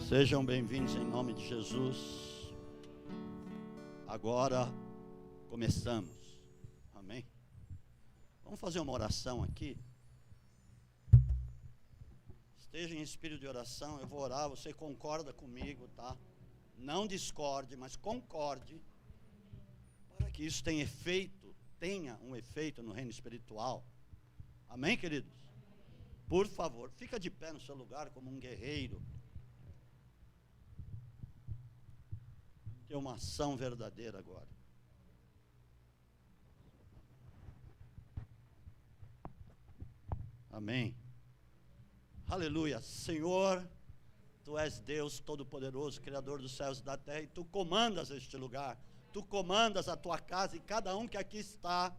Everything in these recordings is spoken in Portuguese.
Sejam bem-vindos em nome de Jesus. Agora começamos. Amém? Vamos fazer uma oração aqui. Esteja em espírito de oração, eu vou orar, você concorda comigo, tá? Não discorde, mas concorde, para que isso tenha um efeito no reino espiritual. Amém, queridos? Por favor, fica de pé no seu lugar como um guerreiro. Tem uma ação verdadeira agora. Amém. Aleluia. Senhor, Tu és Deus Todo-Poderoso, Criador dos céus e da terra, e Tu comandas este lugar. Tu comandas a Tua casa e cada um que aqui está,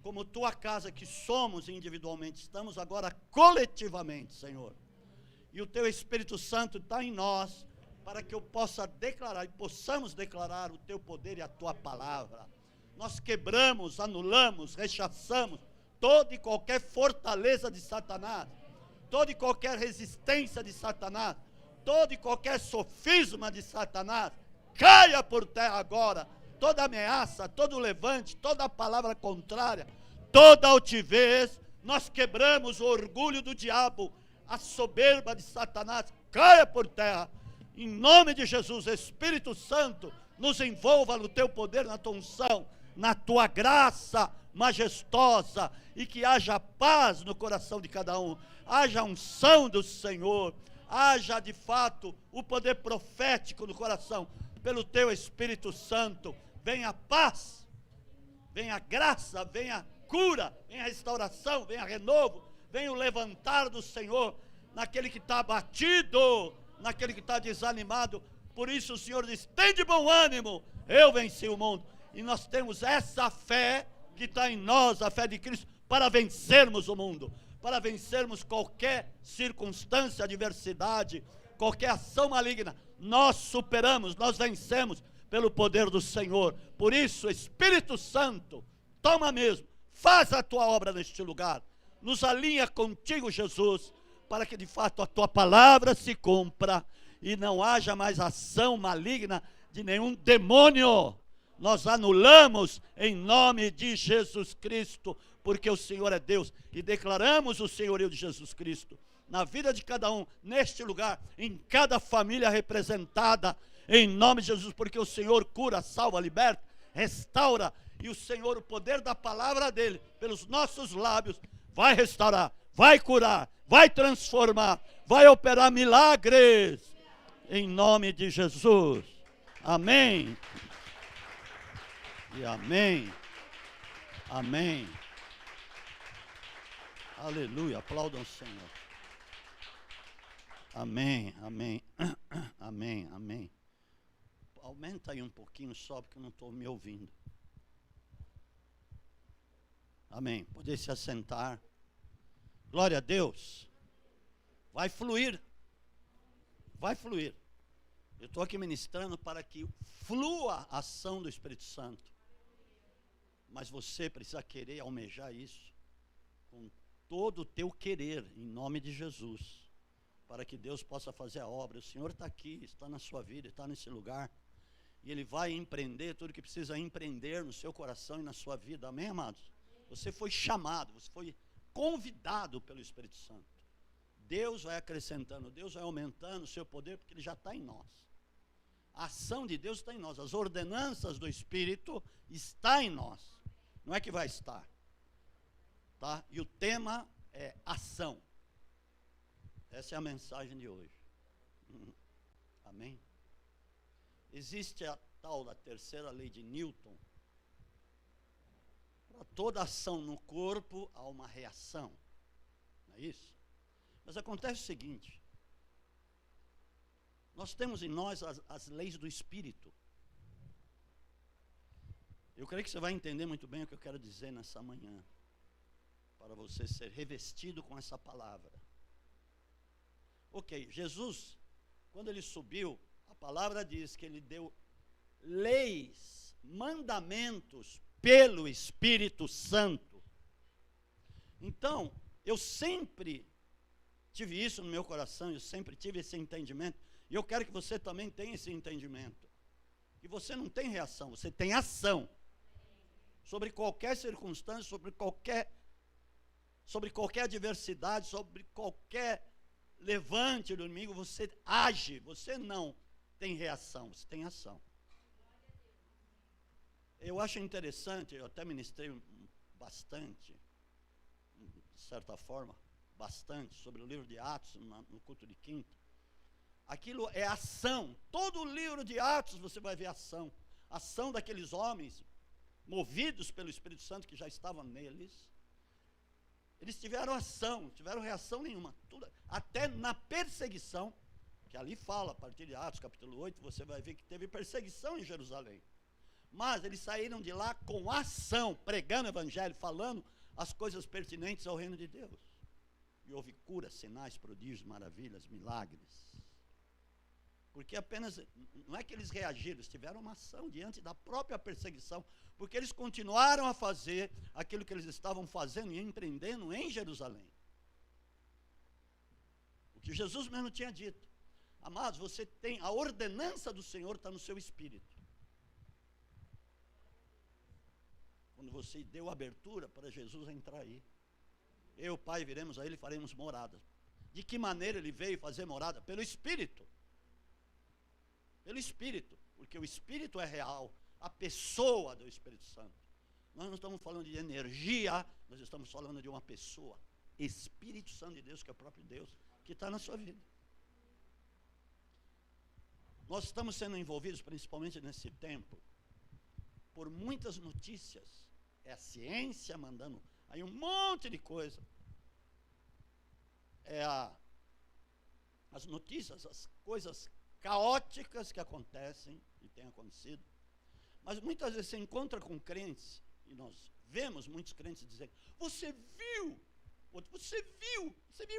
como Tua casa que somos individualmente, estamos agora coletivamente, Senhor. E o Teu Espírito Santo está em nós, para que eu possa declarar e possamos declarar o Teu poder e a Tua palavra. Nós quebramos, anulamos, rechaçamos toda e qualquer fortaleza de Satanás, toda e qualquer resistência de Satanás, todo e qualquer sofisma de Satanás, caia por terra agora. Toda ameaça, todo levante, toda palavra contrária, toda altivez, nós quebramos o orgulho do diabo, a soberba de Satanás, caia por terra. Em nome de Jesus, Espírito Santo, nos envolva no Teu poder, na Tua unção, na Tua graça majestosa, e que haja paz no coração de cada um, haja unção do Senhor, haja de fato o poder profético no coração, pelo Teu Espírito Santo. Venha paz, venha graça, venha cura, venha restauração, venha renovo, venha o levantar do Senhor naquele que está abatido, naquele que está desanimado. Por isso o Senhor diz: tem de bom ânimo, eu venci o mundo. E nós temos essa fé que está em nós, a fé de Cristo, para vencermos o mundo, para vencermos qualquer circunstância, adversidade, qualquer ação maligna. Nós superamos, nós vencemos pelo poder do Senhor. Por isso, Espírito Santo, toma mesmo, faz a Tua obra neste lugar, nos alinha contigo, Jesus, para que de fato a Tua palavra se cumpra e não haja mais ação maligna de nenhum demônio. Nós anulamos em nome de Jesus Cristo, porque o Senhor é Deus, e declaramos o senhorio de Jesus Cristo na vida de cada um, neste lugar, em cada família representada, em nome de Jesus, porque o Senhor cura, salva, liberta, restaura, e o Senhor, o poder da palavra dEle, pelos nossos lábios, vai restaurar, vai curar, vai transformar, vai operar milagres, em nome de Jesus. Amém. E amém. Amém. Aleluia. Aplaudam o Senhor. Amém. Amém. Amém. Amém. Aumenta aí um pouquinho só, porque eu não estou me ouvindo. Amém. Poder se assentar. Glória a Deus. Vai fluir. Vai fluir. Eu estou aqui ministrando para que flua a ação do Espírito Santo. Mas você precisa querer, almejar isso com todo o teu querer, em nome de Jesus, para que Deus possa fazer a obra. O Senhor está aqui, está na sua vida, está nesse lugar, e Ele vai empreender tudo que precisa empreender no seu coração e na sua vida. Amém, amados? Você foi chamado, você foi convidado pelo Espírito Santo. Deus vai acrescentando, Deus vai aumentando o seu poder, porque Ele já está em nós. A ação de Deus está em nós, as ordenanças do Espírito estão em nós. Não é que vai estar, tá? E o tema é ação. Essa é a mensagem de hoje. Amém? Existe a tal da terceira lei de Newton. Para toda ação no corpo há uma reação, não é isso? Mas acontece o seguinte: nós temos em nós as leis do Espírito. Eu creio que você vai entender muito bem o que eu quero dizer nessa manhã, para você ser revestido com essa palavra. Ok, Jesus, quando Ele subiu, a palavra diz que Ele deu leis, mandamentos pelo Espírito Santo. Então, eu sempre tive isso no meu coração, eu sempre tive esse entendimento, e eu quero que você também tenha esse entendimento, que você não tem reação, você tem ação, sobre qualquer circunstância, sobre qualquer adversidade, sobre qualquer levante do inimigo, você age, você não tem reação, você tem ação. Eu acho interessante, eu até ministrei bastante, de certa forma, bastante, sobre o livro de Atos, no culto de quinta. Aquilo é ação. Todo o livro de Atos você vai ver ação. Ação daqueles homens, movidos pelo Espírito Santo que já estavam neles. Eles tiveram ação, tiveram reação nenhuma. Tudo, até na perseguição, que ali fala, a partir de Atos capítulo 8, você vai ver que teve perseguição em Jerusalém. Mas eles saíram de lá com ação, pregando o evangelho, falando as coisas pertinentes ao reino de Deus. E houve curas, sinais, prodígios, maravilhas, milagres. Porque apenas, não é que eles reagiram, eles tiveram uma ação diante da própria perseguição, porque eles continuaram a fazer aquilo que eles estavam fazendo e empreendendo em Jerusalém. O que Jesus mesmo tinha dito. Amados, você tem, a ordenança do Senhor está no seu espírito. Quando você deu abertura para Jesus entrar aí. Eu, Pai, viremos a Ele e faremos morada. De que maneira Ele veio fazer morada? Pelo Espírito. Pelo Espírito. Porque o Espírito é real. A pessoa do Espírito Santo. Nós não estamos falando de energia, nós estamos falando de uma pessoa. Espírito Santo de Deus, que é o próprio Deus, que está na sua vida. Nós estamos sendo envolvidos, principalmente nesse tempo, por muitas notícias. É a ciência mandando aí um monte de coisa. As notícias, as coisas caóticas que acontecem e têm acontecido. Mas muitas vezes você encontra com crentes, e nós vemos muitos crentes dizendo, você viu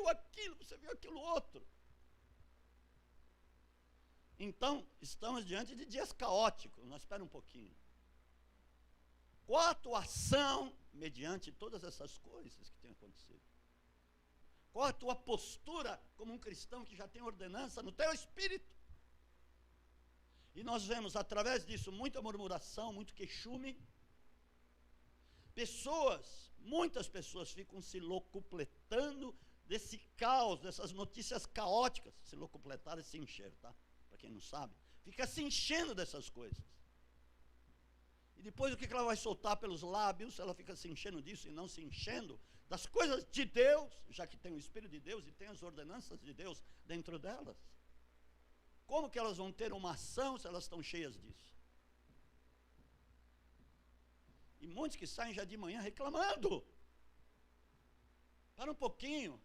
aquilo, você viu aquilo outro. Então, estamos diante de dias caóticos, mas espera um pouquinho. Qual a atuação mediante todas essas coisas que têm acontecido? Qual a tua postura como um cristão que já tem ordenança no teu espírito? E nós vemos através disso muita murmuração, muito queixume. Muitas pessoas ficam se locupletando desse caos, dessas notícias caóticas. Se locupletar é se encher, tá? Para quem não sabe. Fica se enchendo dessas coisas. E depois o que ela vai soltar pelos lábios? Ela fica se enchendo disso e não se enchendo das coisas de Deus, já que tem o Espírito de Deus e tem as ordenanças de Deus dentro delas. Como que elas vão ter uma ação se elas estão cheias disso? E muitos que saem já de manhã reclamando. Para um pouquinho.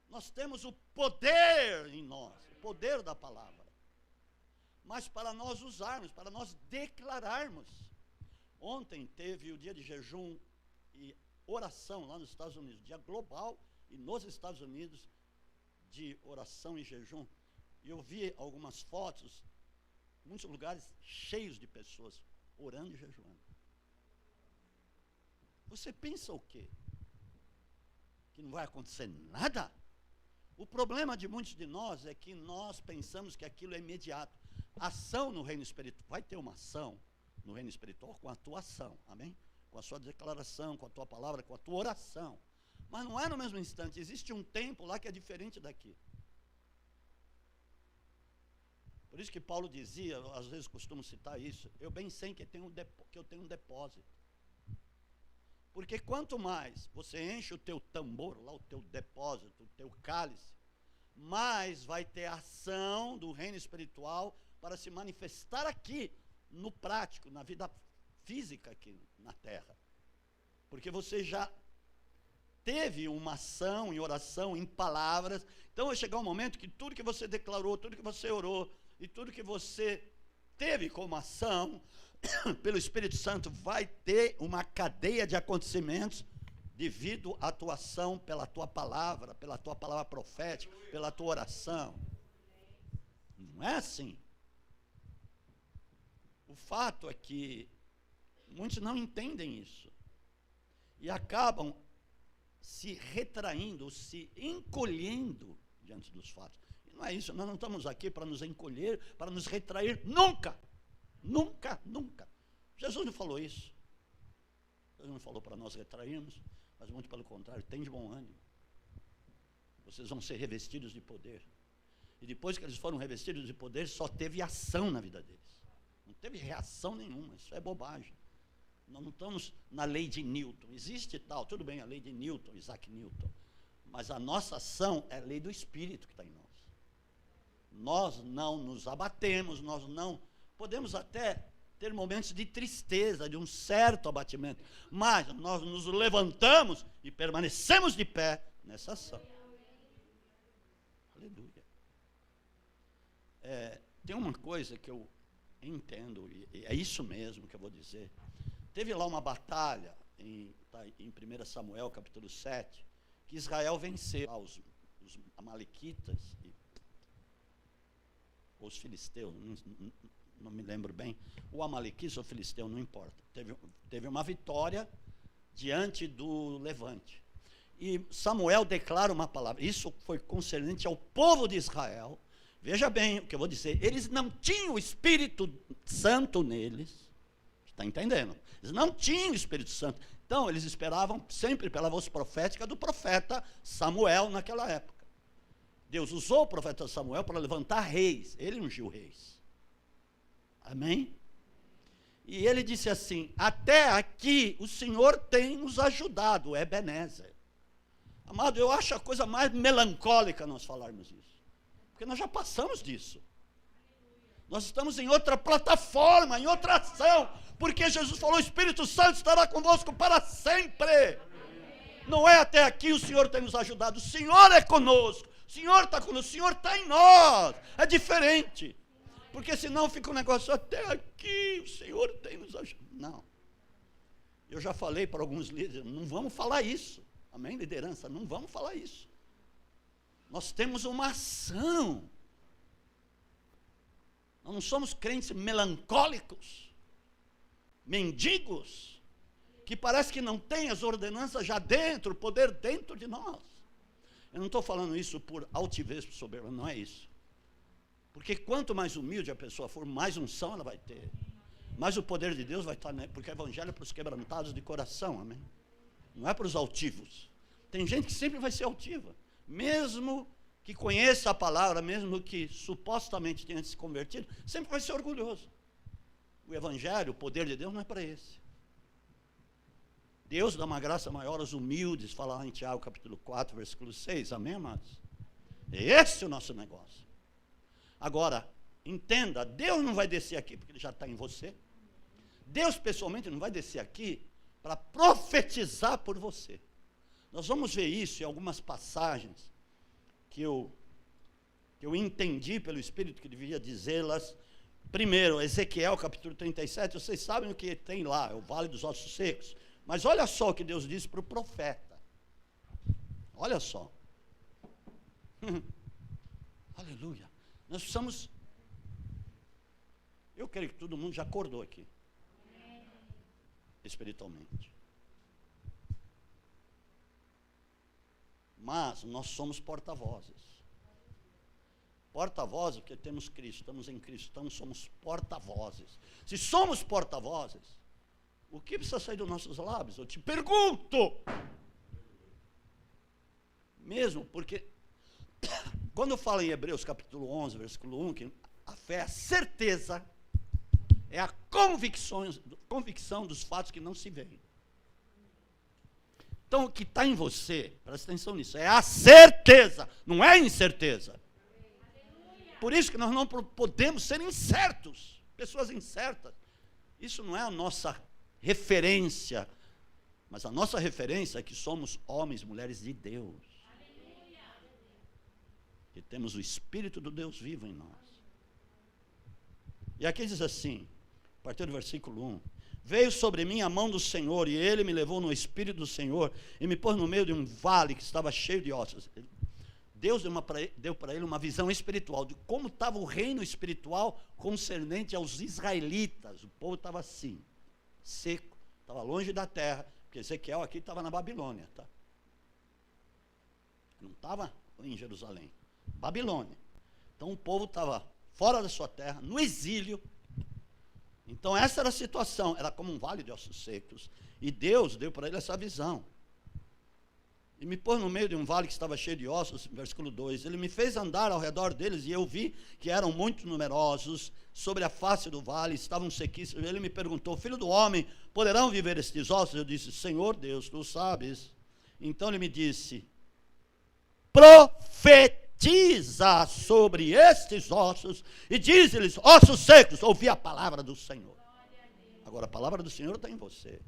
Nós temos o poder em nós, o poder da palavra. Mas para nós usarmos, para nós declararmos. Ontem teve o dia de jejum e oração lá nos Estados Unidos, dia global, e nos Estados Unidos, de oração e jejum. E eu vi algumas fotos, muitos lugares cheios de pessoas orando e jejuando. Você pensa o quê? Que não vai acontecer nada? O problema de muitos de nós é que nós pensamos que aquilo é imediato. Ação no reino espiritual, vai ter uma ação no reino espiritual com a tua ação, amém? Com a sua declaração, com a tua palavra, com a tua oração. Mas não é no mesmo instante, existe um tempo lá que é diferente daqui. Por isso que Paulo dizia, às vezes costumo citar isso, eu bem sei que eu tenho um depósito. Porque quanto mais você enche o teu tambor, lá o teu depósito, o teu cálice, mais vai ter ação do reino espiritual para se manifestar aqui, no prático, na vida física aqui na terra. Porque você já teve uma ação em oração, em palavras. Então vai chegar um momento que tudo que você declarou, tudo que você orou, e tudo que você teve como ação, pelo Espírito Santo, vai ter uma cadeia de acontecimentos devido à tua ação, pela tua palavra profética, pela tua oração. Não é assim. O fato é que muitos não entendem isso. E acabam se retraindo, se encolhendo diante dos fatos. E não é isso, nós não estamos aqui para nos encolher, para nos retrair, nunca, nunca, nunca. Jesus não falou isso. Jesus não falou para nós retrairmos, mas muito pelo contrário, tem de bom ânimo. Vocês vão ser revestidos de poder. E depois que eles foram revestidos de poder, só teve ação na vida deles. Não teve reação nenhuma, isso é bobagem. Nós não estamos na lei de Newton. Existe tal, tudo bem, a lei de Newton, Isaac Newton. Mas a nossa ação é a lei do Espírito que está em nós. Nós não nos abatemos, nós não... Podemos até ter momentos de tristeza, de um certo abatimento. Mas nós nos levantamos e permanecemos de pé nessa ação. Aleluia. Tem uma coisa que eu entendo, e é isso mesmo que eu vou dizer. Teve lá uma batalha em 1 Samuel, capítulo 7, que Israel venceu os amalequitas, ou os filisteus, não me lembro bem, o amalequita ou o filisteu, não importa. Teve uma vitória diante do levante. E Samuel declara uma palavra, isso foi concernente ao povo de Israel. Veja bem o que eu vou dizer, eles não tinham o Espírito Santo neles, está entendendo? Eles não tinham o Espírito Santo, então eles esperavam sempre pela voz profética do profeta Samuel naquela época. Deus usou o profeta Samuel para levantar reis, ele ungiu reis. Amém? E ele disse assim, até aqui o Senhor tem nos ajudado, Ebenezer. Amado, eu acho a coisa mais melancólica nós falarmos isso, porque nós já passamos disso. Nós estamos em outra plataforma, em outra ação, porque Jesus falou, o Espírito Santo estará convosco para sempre. Não é até aqui o Senhor tem nos ajudado, o Senhor é conosco, o Senhor está conosco, o Senhor está em nós, é diferente. Porque senão fica um negócio, até aqui o Senhor tem nos ajudado. Não. Eu já falei para alguns líderes, não vamos falar isso. Amém, liderança? Não vamos falar isso. Nós temos uma ação. Nós não somos crentes melancólicos, mendigos, que parece que não tem as ordenanças já dentro, o poder dentro de nós. Eu não estou falando isso por altivez, por soberba, não é isso. Porque quanto mais humilde a pessoa for, mais unção ela vai ter. Mais o poder de Deus vai estar, né? Porque o evangelho é para os quebrantados de coração, amém? Não é para os altivos. Tem gente que sempre vai ser altiva, mesmo que conheça a palavra, mesmo que supostamente tenha se convertido, sempre vai ser orgulhoso. O evangelho, o poder de Deus não é para esse. Deus dá uma graça maior aos humildes, fala lá em Tiago capítulo 4, versículo 6, amém, amados? Esse é o nosso negócio. Agora, entenda, Deus não vai descer aqui porque Ele já está em você. Deus pessoalmente não vai descer aqui para profetizar por você. Nós vamos ver isso em algumas passagens que eu entendi pelo Espírito que devia dizê-las. Primeiro, Ezequiel capítulo 37, vocês sabem o que tem lá, é o Vale dos Ossos Secos. Mas olha só o que Deus disse para o profeta. Olha só. Aleluia. Nós precisamos... Eu creio que todo mundo já acordou aqui. Espiritualmente. Mas nós somos porta-vozes. Porta-vozes porque temos Cristo, estamos em Cristo, então somos porta-vozes. Se somos porta-vozes, o que precisa sair dos nossos lábios? Eu te pergunto. Mesmo porque, quando fala em Hebreus capítulo 11, versículo 1, que a fé é a certeza, é a convicção dos fatos que não se veem. Então, o que está em você, presta atenção nisso, é a certeza, não é incerteza. Por isso que nós não podemos ser incertos, pessoas incertas. Isso não é a nossa referência, mas a nossa referência é que somos homens e mulheres de Deus. Que temos o Espírito do Deus vivo em nós. E aqui diz assim, a partir do versículo 1, veio sobre mim a mão do Senhor, e Ele me levou no Espírito do Senhor, e me pôs no meio de um vale que estava cheio de ossos. Deus deu para ele uma visão espiritual, de como estava o reino espiritual concernente aos israelitas. O povo estava assim, seco, estava longe da terra, porque Ezequiel aqui estava na Babilônia, tá? Não estava em Jerusalém, Babilônia. Então o povo estava fora da sua terra, no exílio. Então essa era a situação, era como um vale de ossos secos. E Deus deu para ele essa visão. E me pôs no meio de um vale que estava cheio de ossos, versículo 2. Ele me fez andar ao redor deles, e eu vi que eram muito numerosos, sobre a face do vale, estavam sequíssimos. Ele me perguntou: filho do homem, poderão viver estes ossos? Eu disse: Senhor Deus, tu sabes. Então ele me disse: profetiza sobre estes ossos, e diz-lhes: ossos secos, ouvi a palavra do Senhor. Agora a palavra do Senhor está em você.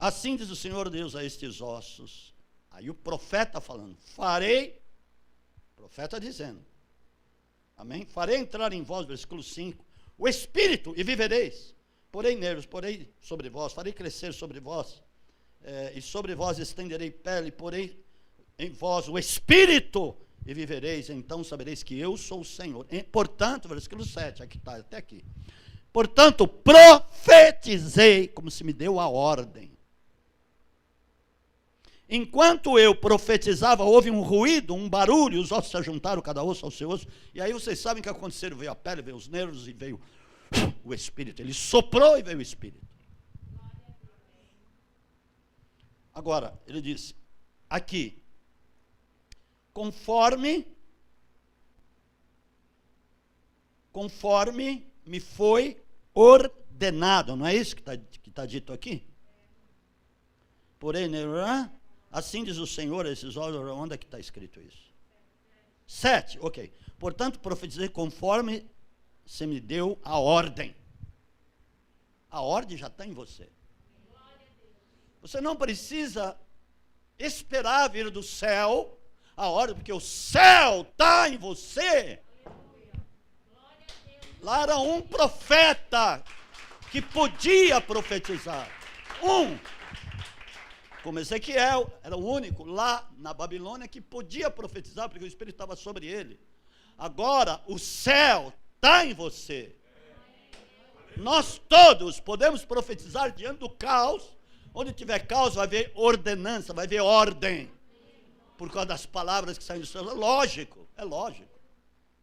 Assim diz o Senhor Deus a estes ossos. Aí o profeta falando: farei, profeta dizendo, amém? Farei entrar em vós, versículo 5, o Espírito, e vivereis. Porei nervos, porei sobre vós, farei crescer sobre vós, e sobre vós estenderei pele, porei em vós o Espírito, e vivereis. Então sabereis que eu sou o Senhor. Portanto, versículo 7, aqui está, até aqui. Portanto, profetizei, como se me deu a ordem. Enquanto eu profetizava, houve um ruído, um barulho, os ossos se ajuntaram, cada osso ao seu osso, e aí vocês sabem o que aconteceu: veio a pele, veio os nervos, e veio o Espírito. Ele soprou e veio o Espírito. Agora, ele disse, aqui, conforme me foi ordenado, não é isso que está dito aqui? Porém, assim diz o Senhor, esses olhos, onde é que está escrito isso? 7, ok. Portanto, profetizei conforme você me deu a ordem. A ordem já está em você. Você não precisa esperar vir do céu a ordem, porque o céu está em você. Lá era um profeta que podia profetizar. Como Ezequiel, era o único lá na Babilônia que podia profetizar, porque o Espírito estava sobre ele. Agora, o céu está em você. Nós todos podemos profetizar diante do caos. Onde tiver caos, vai haver ordenança, vai haver ordem. Por causa das palavras que saem do céu. É lógico.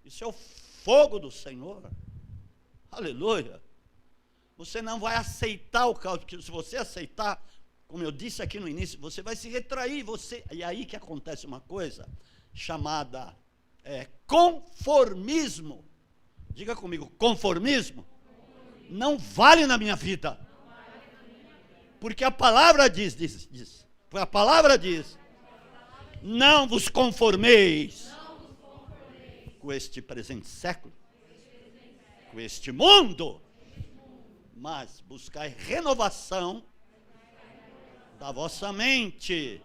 Isso é o fogo do Senhor. Aleluia. Você não vai aceitar o caos, porque se você aceitar, como eu disse aqui no início, você vai se retrair, e aí que acontece uma coisa chamada conformismo. Diga comigo, conformismo não vale na minha vida. Porque a palavra diz, a palavra diz, não vos conformeis com este presente século, com este mundo, mas buscai renovação da vossa mente,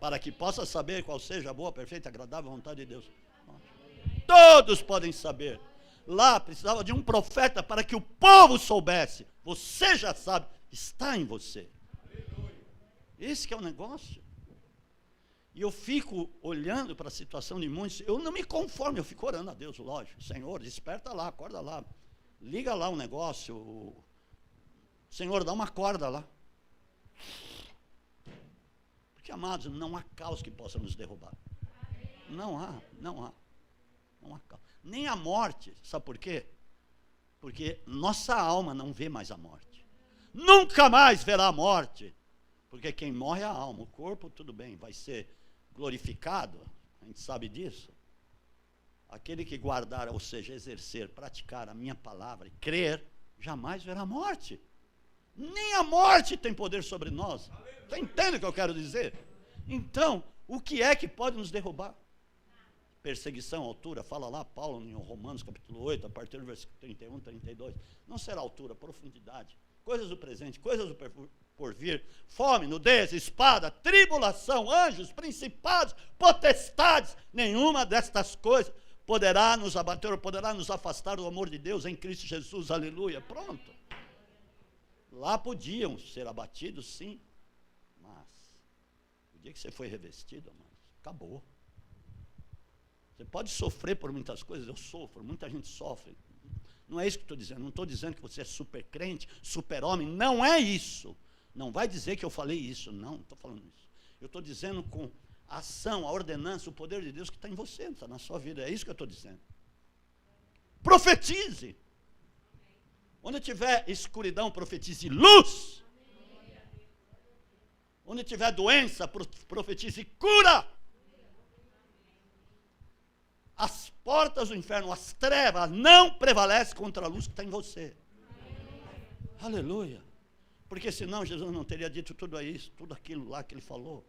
para que possa saber qual seja a boa, perfeita e agradável vontade de Deus. Todos podem saber. Lá precisava de um profeta para que o povo soubesse. Você já sabe, está em você. Esse que é o negócio. E eu fico olhando para a situação de muitos, eu não me conformo, eu fico orando a Deus, lógico. Senhor, desperta lá, acorda lá, liga lá o negócio. Senhor, dá uma corda lá. Porque, amados, não há caos que possa nos derrubar. Não há caos. Nem a morte, sabe por quê? Porque nossa alma não vê mais a morte. Nunca mais verá a morte. Porque quem morre é a alma. O corpo, tudo bem, vai ser glorificado. A gente sabe disso. Aquele que guardar, ou seja, exercer, praticar a minha palavra e crer, jamais verá a morte. Nem a morte tem poder sobre nós. Você entende o que eu quero dizer? Então, o que é que pode nos derrubar? Perseguição, altura, fala lá Paulo em Romanos capítulo 8, a partir do versículo 31, 32. Não será altura, profundidade, coisas do presente, coisas do porvir, fome, nudez, espada, tribulação, anjos, principados, potestades. Nenhuma destas coisas poderá nos abater ou poderá nos afastar do amor de Deus em Cristo Jesus. Aleluia. Pronto. Lá podiam ser abatidos, sim, mas o dia que você foi revestido, amados, acabou. Você pode sofrer por muitas coisas, eu sofro, muita gente sofre. Não é isso que estou dizendo, não estou dizendo que você é super crente, super homem, não é isso. Não vai dizer que eu falei isso, não estou falando isso. Eu estou dizendo com a ação, a ordenança, o poder de Deus que está em você, está na sua vida. É isso que eu estou dizendo. Profetize. Onde tiver escuridão, profetize luz. Onde tiver doença, profetize cura. As portas do inferno, as trevas, não prevalecem contra a luz que está em você. Aleluia. Porque senão Jesus não teria dito tudo isso, tudo aquilo lá que ele falou.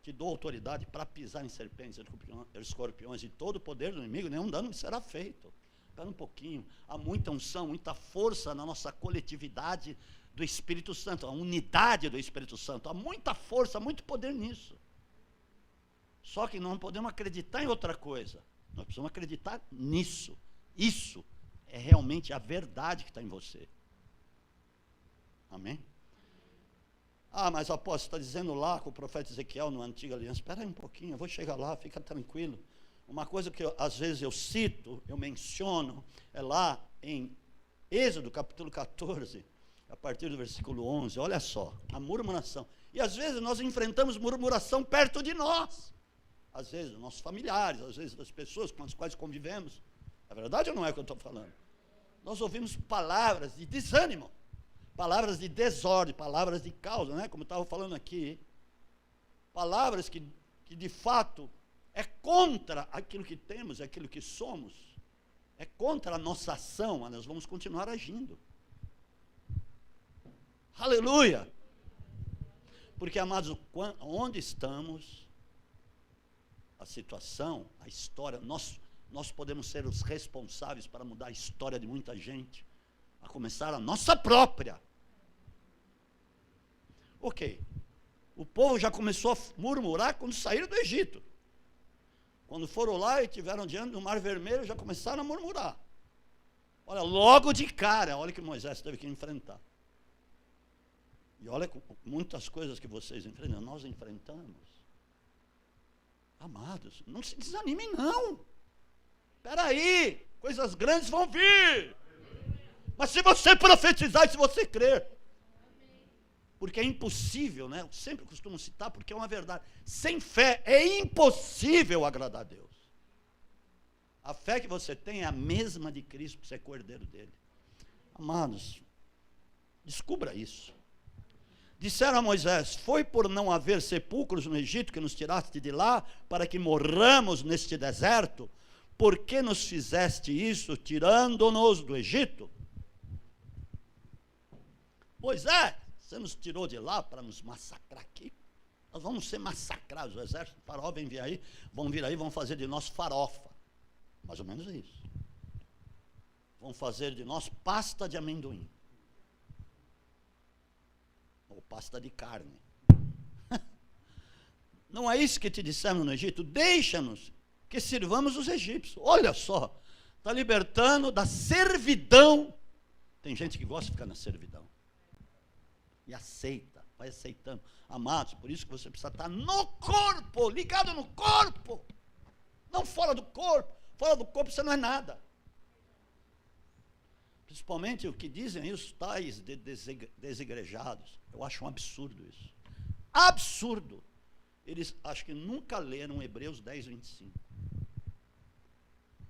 Te dou autoridade para pisar em serpentes, escorpiões e todo o poder do inimigo, nenhum dano me será feito. Espera um pouquinho, há muita unção, muita força na nossa coletividade do Espírito Santo, a unidade do Espírito Santo, há muita força, muito poder nisso. Só que não podemos acreditar em outra coisa, nós precisamos acreditar nisso. Isso é realmente a verdade que está em você. Amém? Ah, mas apóstolo, está dizendo lá com o profeta Ezequiel no Antiga Aliança. Espera aí um pouquinho, eu vou chegar lá, fica tranquilo. Uma coisa que às vezes eu cito, eu menciono, é lá em Êxodo capítulo 14, a partir do versículo 11, olha só, a murmuração. E às vezes nós enfrentamos murmuração perto de nós. Às vezes dos nossos familiares, às vezes das pessoas com as quais convivemos. É verdade ou não é o que eu estou falando? Nós ouvimos palavras de desânimo, palavras de desordem, palavras de causa, né? Como eu estava falando aqui. Palavras que de fato é contra aquilo que temos, aquilo que somos. É contra a nossa ação, mas nós vamos continuar agindo. Aleluia! Porque, amados, onde estamos, a situação, a história, nós podemos ser os responsáveis para mudar a história de muita gente, a começar a nossa própria. Ok, o povo já começou a murmurar quando saíram do Egito. Quando foram lá e estiveram diante do Mar Vermelho, já começaram a murmurar. Olha, logo de cara, olha que Moisés teve que enfrentar. E olha muitas coisas que vocês enfrentam, nós enfrentamos. Amados, não se desanimem não. Espera aí, coisas grandes vão vir. Mas se você profetizar e se você crer, porque é impossível, né? Eu sempre costumo citar porque é uma verdade. Sem fé é impossível agradar a Deus. A fé que você tem é a mesma de Cristo, que você é cordeiro dele. Amados, descubra isso. Disseram a Moisés: foi por não haver sepulcros no Egito que nos tiraste de lá, para que morramos neste deserto? Por que nos fizeste isso, tirando-nos do Egito? Moisés, você nos tirou de lá para nos massacrar aqui? Nós vamos ser massacrados. O exército do faraó vão vir aí, vão fazer de nós farofa. Mais ou menos isso. Vão fazer de nós pasta de amendoim. Ou pasta de carne. Não é isso que te dissemos no Egito? Deixa-nos que sirvamos os egípcios. Olha só, está libertando da servidão. Tem gente que gosta de ficar na servidão. E aceita, vai aceitando. Amados, por isso que você precisa estar no corpo, ligado no corpo. Não fora do corpo. Fora do corpo você não é nada. Principalmente o que dizem aí os tais desigrejados. Eu acho um absurdo isso. Absurdo. Eles acho que nunca leram Hebreus 10, 25.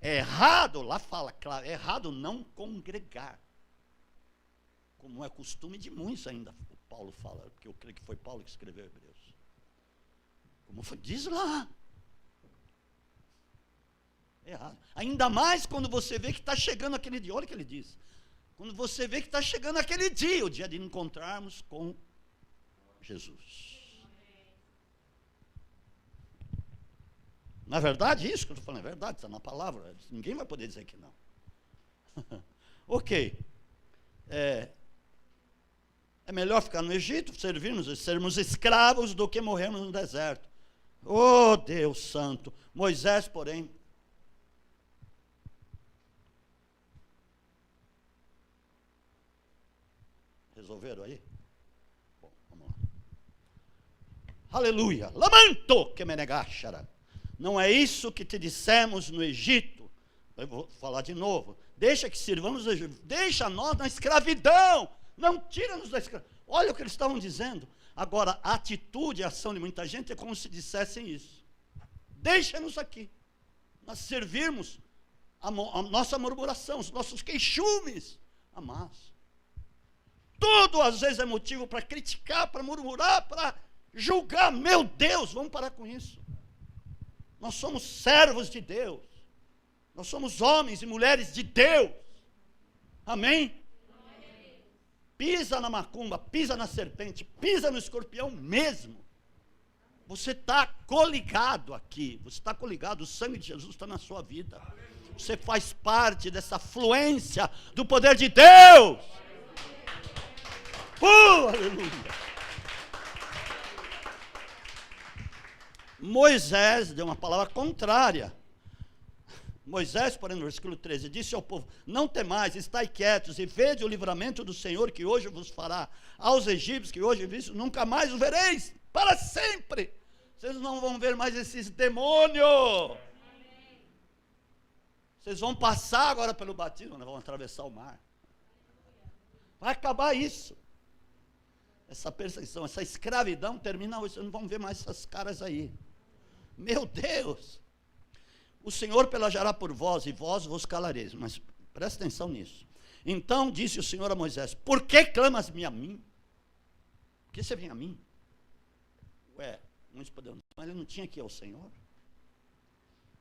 É errado, lá fala, claro, é errado não congregar. Como é costume de muitos ainda, o Paulo fala, porque eu creio que foi Paulo que escreveu Hebreus. Como foi, diz lá. É errado. Ainda mais quando você vê que está chegando aquele dia, olha o que ele diz. Quando você vê que está chegando aquele dia, o dia de encontrarmos com Jesus. Na verdade, isso que eu estou falando é verdade, está na palavra. Ninguém vai poder dizer que não. Ok. É melhor ficar no Egito, servirmos e sermos escravos do que morrermos no deserto. Oh, Deus santo. Moisés, porém, resolveram aí? Bom, vamos lá. Aleluia. Lamento que me negachara. Não é isso que te dissemos no Egito. Eu vou falar de novo. Deixa que sirvamos o Egito. Deixa nós na escravidão. Não tira-nos da escravidão. Olha o que eles estavam dizendo. Agora, a atitude e a ação de muita gente é como se dissessem isso. Deixa-nos aqui. Nós servirmos a nossa murmuração, os nossos queixumes. Amados. Tudo às vezes é motivo para criticar, para murmurar, para julgar. Meu Deus, vamos parar com isso. Nós somos servos de Deus. Nós somos homens e mulheres de Deus. Amém? Pisa na macumba, pisa na serpente, pisa no escorpião mesmo. Você está coligado aqui. Você está coligado, o sangue de Jesus está na sua vida. Você faz parte dessa fluência do poder de Deus. Aleluia. Moisés deu uma palavra contrária. Moisés, porém, no versículo 13, disse ao povo: não temais, estai quietos e vede o livramento do Senhor que hoje vos fará. Aos egípcios que hoje vistes, nunca mais o vereis, para sempre. Vocês não vão ver mais esses demônios. Vocês vão passar agora pelo batismo, vão atravessar o mar. Vai acabar isso. Essa perseguição, essa escravidão termina hoje. Vocês não vão ver mais essas caras aí. Meu Deus! O Senhor pelejará por vós, e vós vos calareis. Mas presta atenção nisso. Então disse o Senhor a Moisés: por que clamas-me a mim? Por que você vem a mim? Ué, muitos poderiam dizer, mas ele não tinha aqui ao Senhor?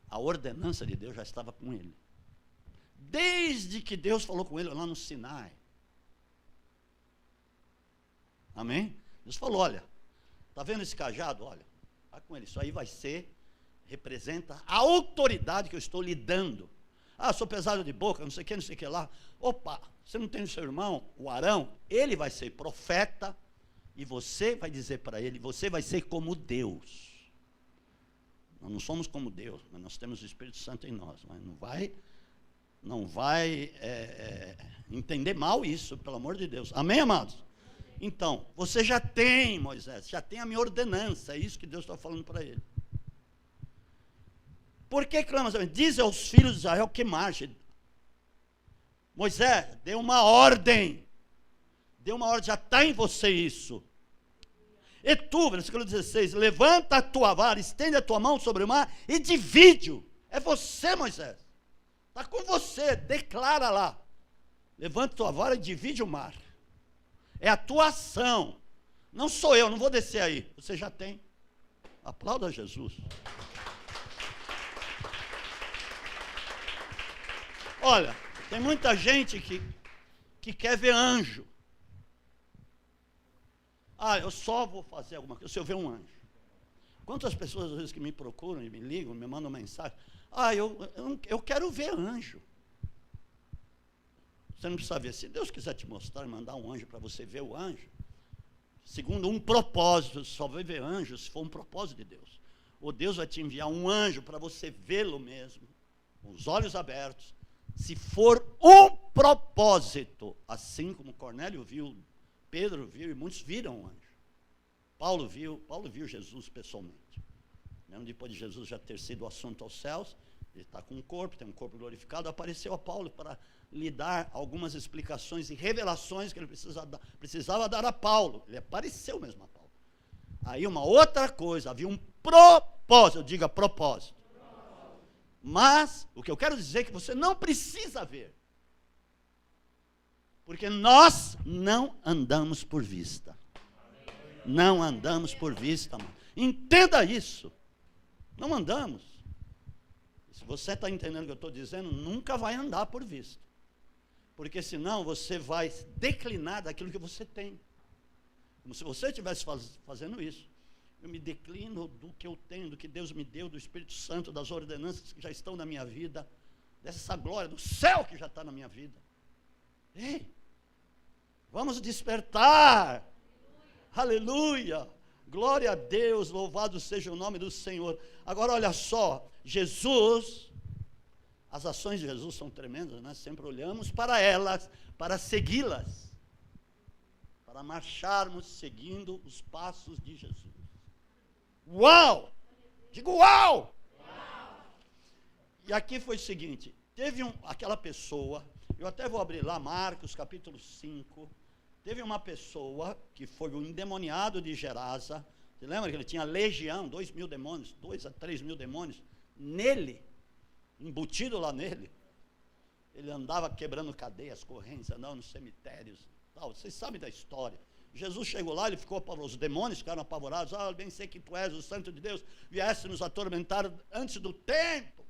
A ordenança de Deus já estava com ele. Desde que Deus falou com ele lá no Sinai. Amém? Deus falou: olha, está vendo esse cajado? Olha, vai com ele, isso aí vai ser, representa a autoridade que eu estou lhe dando. Ah, sou pesado de boca, não sei o que lá. Opa, você não tem o seu irmão, o Arão? Ele vai ser profeta, e você vai dizer para ele, você vai ser como Deus. Nós não somos como Deus, mas nós temos o Espírito Santo em nós. Mas não vai entender mal isso, pelo amor de Deus. Amém, amados? Então, você já tem, Moisés, já tem a minha ordenança, é isso que Deus está falando para ele. Por que clamas? Diz aos filhos de Israel que marchem. Moisés, dê uma ordem. Já está em você isso. E tu, versículo 16, levanta a tua vara, estende a tua mão sobre o mar e divide-o. É você, Moisés. Está com você, declara lá. Levanta a tua vara e divide o mar. É a tua ação. Não sou eu, não vou descer aí. Você já tem. Aplauda Jesus. Olha, tem muita gente que quer ver anjo. Ah, eu só vou fazer alguma coisa se eu ver um anjo. Quantas pessoas às vezes que me procuram e me ligam, me mandam mensagem. Ah, eu quero ver anjo. Você não precisa ver. Se Deus quiser te mostrar e mandar um anjo para você ver o anjo, segundo um propósito, só vai ver anjo se for um propósito de Deus. Ou Deus vai te enviar um anjo para você vê-lo mesmo, com os olhos abertos, se for um propósito, assim como Cornélio viu, Pedro viu e muitos viram o anjo. Paulo viu Jesus pessoalmente. Mesmo depois de Jesus já ter sido o assunto aos céus, ele está com um corpo, tem um corpo glorificado, apareceu a Paulo para lhe dar algumas explicações e revelações que ele precisava dar a Paulo. Ele apareceu mesmo a Paulo. Aí uma outra coisa, havia um propósito, diga propósito. Mas, o que eu quero dizer é que você não precisa ver. Porque nós não andamos por vista. Não andamos por vista, mano. Entenda isso. Não andamos. Se você está entendendo o que eu estou dizendo, nunca vai andar por vista. Porque senão você vai declinar daquilo que você tem. Como se você estivesse fazendo isso. Eu me declino do que eu tenho, do que Deus me deu, do Espírito Santo, das ordenanças que já estão na minha vida, dessa glória do céu que já está na minha vida. Ei, vamos despertar. Aleluia. Glória a Deus, louvado seja o nome do Senhor. Agora olha só, Jesus, as ações de Jesus são tremendas, né? Sempre olhamos para elas, para segui-las, para marcharmos seguindo os passos de Jesus. Uau! Digo uau! E aqui foi o seguinte, teve aquela pessoa, eu até vou abrir lá Marcos capítulo 5, Teve uma pessoa que foi o endemoniado de Gerasa. Você lembra que ele tinha legião, 2.000 demônios, 2 a 3.000 demônios, nele, embutido lá nele. Ele andava quebrando cadeias, correntes, andava nos cemitérios, tal. Vocês sabem da história. Jesus chegou lá, ele ficou apavorados, os demônios ficaram apavorados. Bem sei que tu és o Santo de Deus, vieste nos atormentar antes do tempo.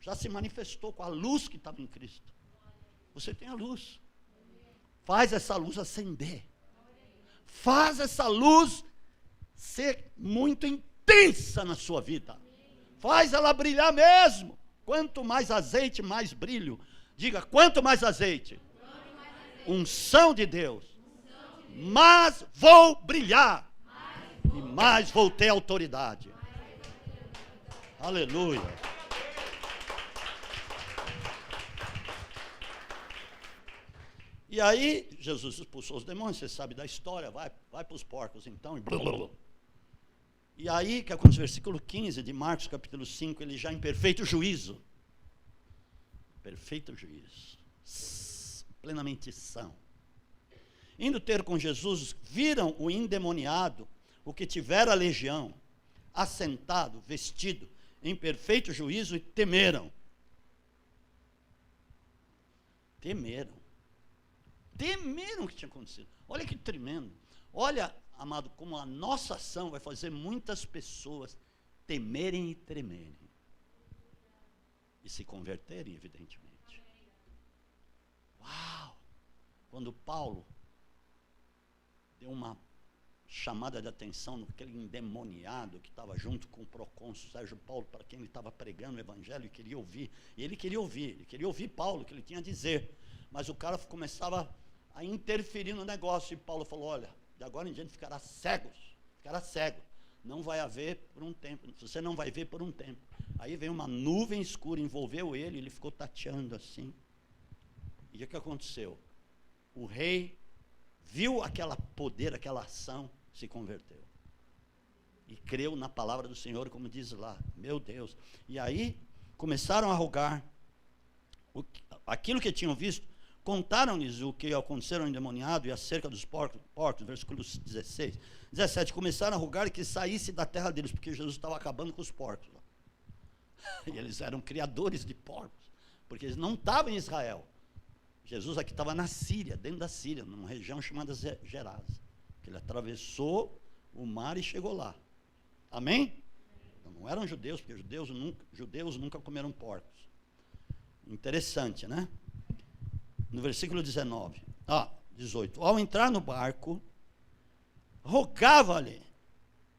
Já se manifestou com a luz que estava em Cristo. Você tem a luz. Faz essa luz acender. Faz essa luz ser muito intensa na sua vida. Faz ela brilhar mesmo. Quanto mais azeite, mais brilho. Diga, quanto mais azeite? Unção de Deus. Mas vou brilhar. E mais vou ter autoridade. Aleluia. E aí, Jesus expulsou os demônios, você sabe da história, vai para os porcos então. E aí, que acontece no versículo 15 de Marcos, capítulo 5, ele já em perfeito juízo. Perfeito juízo. Plenamente são. Indo ter com Jesus, viram o endemoniado, o que tivera a legião, assentado, vestido, em perfeito juízo, e temeram. Temeram o que tinha acontecido. Olha que tremendo. Olha, amado, como a nossa ação vai fazer muitas pessoas temerem e tremerem. E se converterem, evidentemente. Uau! Quando Paulo deu uma chamada de atenção naquele endemoniado que estava junto com o procônsul Sérgio Paulo, para quem ele estava pregando o evangelho e queria ouvir. E ele queria ouvir Paulo, o que ele tinha a dizer. Mas o cara começava a interferir no negócio, e Paulo falou, olha, de agora em diante ficará cego, não vai haver por um tempo, você não vai ver por um tempo. Aí veio uma nuvem escura, envolveu ele ficou tateando assim. E o que aconteceu? O rei viu aquela poder, aquela ação, se converteu. E creu na palavra do Senhor, como diz lá, meu Deus. E aí começaram a rogar aquilo que tinham visto. Contaram-lhes o que aconteceu ao endemoniado e acerca dos porcos, versículos 16, 17, começaram a rogar que saísse da terra deles, porque Jesus estava acabando com os porcos. E eles eram criadores de porcos, porque eles não estavam em Israel. Jesus aqui estava na Síria, dentro da Síria, numa região chamada Gerasa. Ele atravessou o mar e chegou lá. Amém? Então, não eram judeus, porque judeus nunca comeram porcos. Interessante, né? No versículo 18. Ao entrar no barco, rogava-lhe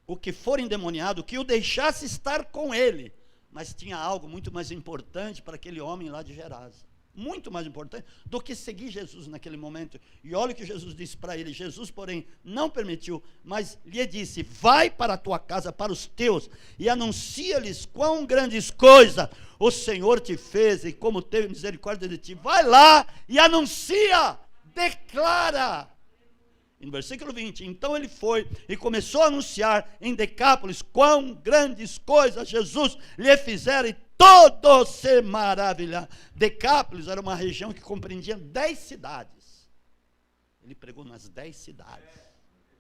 o que for endemoniado que o deixasse estar com ele. Mas tinha algo muito mais importante para aquele homem lá de Gerasa. Muito mais importante do que seguir Jesus naquele momento. E olha o que Jesus disse para ele. Jesus, porém, não permitiu, mas lhe disse, vai para a tua casa, para os teus, e anuncia-lhes quão grandes coisas o Senhor te fez, e como teve misericórdia de ti. Vai lá e anuncia, declara. E no versículo 20, então ele foi e começou a anunciar em Decápolis quão grandes coisas Jesus lhe fizera, e todos se maravilharam. Decápolis era uma região que compreendia 10 cidades. Ele pregou nas 10 cidades.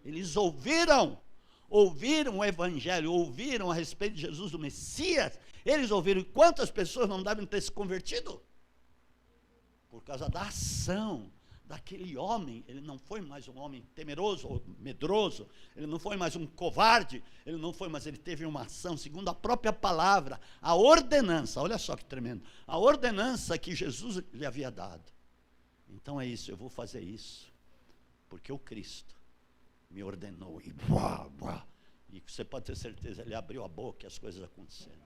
Eles ouviram o evangelho, ouviram a respeito de Jesus, do Messias. Eles ouviram. E quantas pessoas não devem ter se convertido? Por causa da ação daquele homem. Ele não foi mais um homem temeroso ou medroso, ele não foi mais um covarde, ele teve uma ação segundo a própria palavra, a ordenança, olha só que tremendo, a ordenança que Jesus lhe havia dado. Então é isso, eu vou fazer isso, porque o Cristo me ordenou, e você pode ter certeza, ele abriu a boca e as coisas aconteceram.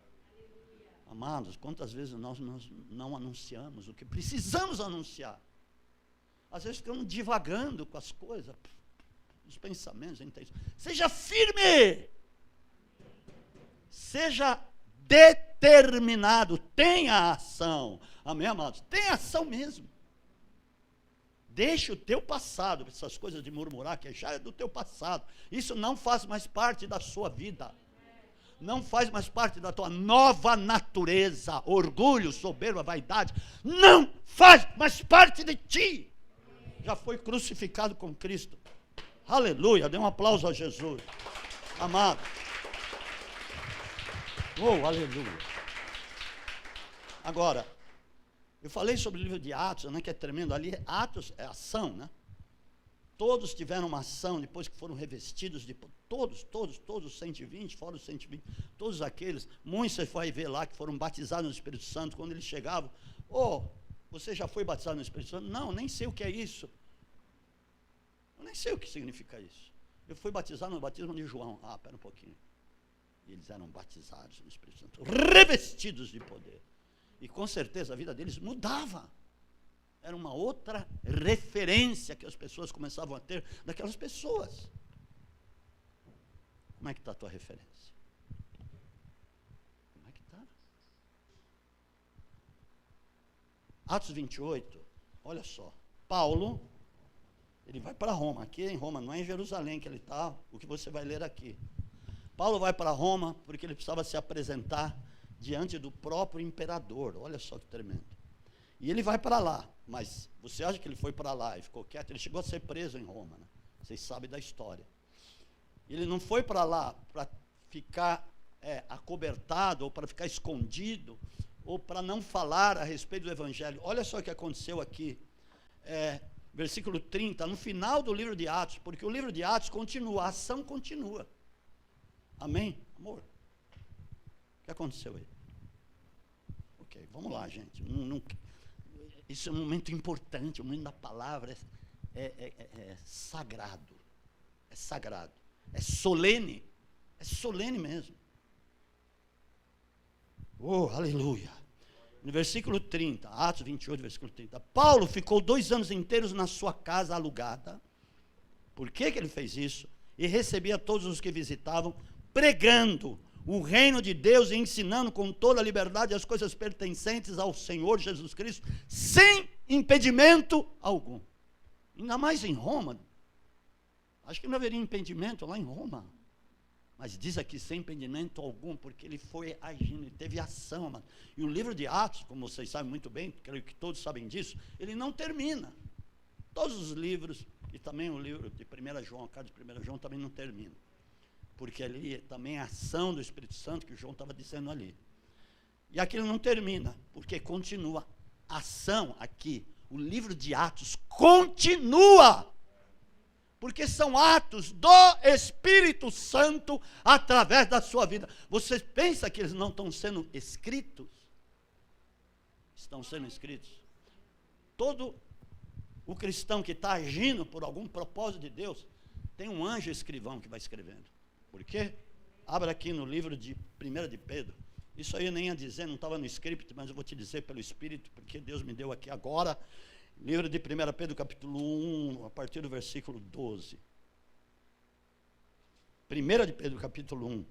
Amados, quantas vezes nós não anunciamos o que precisamos anunciar? Às vezes ficamos divagando com as coisas, os pensamentos, a intenção. Seja firme, seja determinado, tenha ação. Amém, amados? Tenha ação mesmo. Deixe o teu passado, essas coisas de murmurar, que já é do teu passado. Isso não faz mais parte da sua vida. Não faz mais parte da tua nova natureza. Orgulho, soberba, vaidade, não faz mais parte de ti. já foi crucificado com Cristo. Aleluia, dê um aplauso a Jesus. Amado. Oh, aleluia. Agora, eu falei sobre o livro de Atos, né, que é tremendo. Ali, Atos é ação, né? Todos tiveram uma ação depois que foram revestidos, de, todos os 120, fora os 120, todos aqueles, muitos você vai ver lá que foram batizados no Espírito Santo, quando eles chegavam, você já foi batizado no Espírito Santo? Não, nem sei o que é isso. Eu nem sei o que significa isso. Eu fui batizado no batismo de João. Espera um pouquinho. E eles eram batizados no Espírito Santo, revestidos de poder. E com certeza a vida deles mudava. Era uma outra referência que as pessoas começavam a ter daquelas pessoas. Como é que está a tua referência? Como é que está? Atos 28, olha só. Paulo, ele vai para Roma. Aqui em Roma, não é em Jerusalém que ele está, o que você vai ler aqui. Paulo vai para Roma porque ele precisava se apresentar diante do próprio imperador. Olha só que tremendo. E ele vai para lá, mas você acha que ele foi para lá e ficou quieto? Ele chegou a ser preso em Roma, né? Vocês sabem da história. Ele não foi para lá para ficar acobertado, ou para ficar escondido, ou para não falar a respeito do Evangelho. Olha só o que aconteceu aqui, versículo 30, no final do livro de Atos, porque o livro de Atos continua, a ação continua. Amém? Amor, o que aconteceu aí? Ok, vamos lá, gente. Isso é um momento importante, o momento da palavra é sagrado. É sagrado. É solene mesmo. Oh, aleluia. No versículo 30, Atos 28, versículo 30. Paulo ficou 2 anos inteiros na sua casa alugada. Por que ele fez isso? E recebia todos os que visitavam, pregando o reino de Deus e ensinando com toda a liberdade as coisas pertencentes ao Senhor Jesus Cristo, sem impedimento algum. Ainda mais em Roma. Acho que não haveria impedimento lá em Roma. Mas diz aqui sem impedimento algum, porque ele foi agindo, ele teve ação. Mano. E o livro de Atos, como vocês sabem muito bem, creio que todos sabem disso, ele não termina. Todos os livros, e também o livro de 1 João, a carta de 1 João também não termina. Porque ali também é a ação do Espírito Santo, que o João estava dizendo ali. E aquilo não termina, porque continua. A ação aqui, o livro de Atos continua. Porque são atos do Espírito Santo através da sua vida. Você pensa que eles não estão sendo escritos? Estão sendo escritos. Todo o cristão que está agindo por algum propósito de Deus, tem um anjo escrivão que vai escrevendo. Por quê? Abra aqui no livro de 1 de Pedro. Isso aí eu nem ia dizer, não estava no script, mas eu vou te dizer pelo Espírito, porque Deus me deu aqui agora. Livro de 1 Pedro, capítulo 1, a partir do versículo 12. 1 de Pedro, capítulo 1.